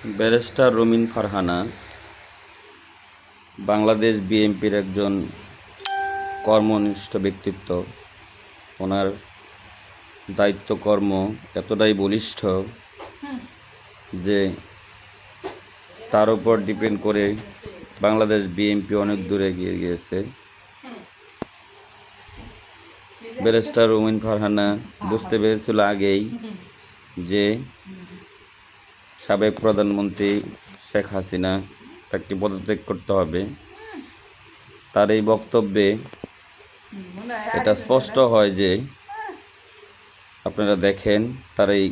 Barrister রুমিন ফারহানা বাংলাদেশ বিএনপির একজন কর্মনিষ্ঠ ব্যক্তিত্ব। ওনার দায়িত্বকর্ম এতটাই বলিষ্ঠ যে তার উপর ডিপেন্ড করে বাংলাদেশ বিএনপি অনেক দূরে এগিয়ে গিয়েছে। ব্যারিস্টার রুমিন ফারহানা বুঝতে পেরেছিল আগেই যে সাবেক প্রধানমন্ত্রী শেখ হাসিনা তাকে পদত্যাগ করতে হবে। তার এই বক্তব্যে এটা স্পষ্ট হয় যে, আপনারা দেখেন তার এই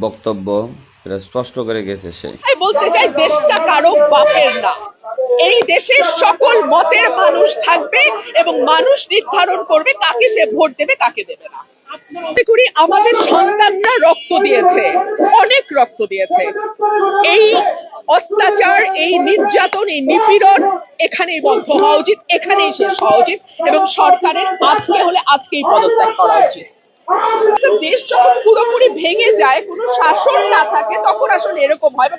বক্তব্য এটা স্পষ্ট করে গেছে। সে বলতে চাই, দেশটা কারো বাপের না। এই দেশে সকল মতের মানুষ থাকবে এবং মানুষ নির্ধারণ করবে কাকে সে ভোট দেবে, কাকে দেবে না। মনে করি আমাদের সন্তানরা রক্ত দিয়েছে, অনেক রক্ত দিয়েছে। এই অত্যাচার, এই নির্যাতন, এই নিপীড়ন এখানেই বন্ধ হওয়া উচিত, এখানেই শেষ হওয়া উচিত এবং সরকারের আজকে হলে আজকেই পদত্যাগ করা উচিত। দেশ যখন পুরোপুরি ভেঙে যায়, কোনো শাসন না থাকে, তখন আসলে এরকম হয়।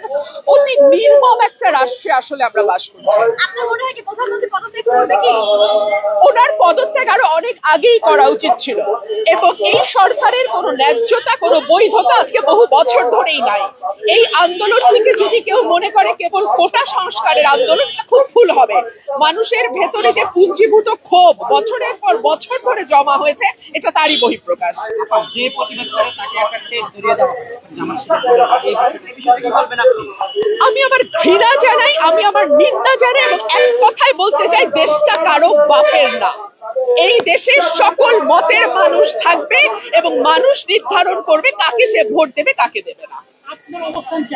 অতি নির্মম একটা রাষ্ট্রে আসলে আমরা বাস করছি। আপনার মনে হয় কি প্রধানমন্ত্রী পদত্যাগ করবে কি? ওনার পদত্যাগ আরো অনেক আগেই করা উচিত ছিল এবং এই সরকারের কোনো ন্যায্যতা, কোনো বৈধতা আজকে বহু বছর ধরেই নাই। এই আন্দোলন থেকে যদি কেউ মনে করে কেবল কোটা সংস্কারের আন্দোলন, খুব ভুল হবে। মানুষের ভেতরে যে পুঞ্জীভূত ক্ষোভ বছরের পর বছর ধরে জমা হয়েছে, এটা তারই বহিঃপ্রকাশ। যে প্রতিবাদ করে তাকে একটা টেক ধরিয়ে দেওয়া হবে। আমি আমার ঘৃণা জানাই, আমি আমার নিন্দা জানাই এবং এক কথায় বলতে চাই, দেশটা কারো বাপের না। এই দেশে সকল মতের মানুষ থাকবে এবং মানুষ নির্ধারণ করবে কাকে সে ভোট দেবে, কাকে দেবে না। আপনার অবস্থান কি?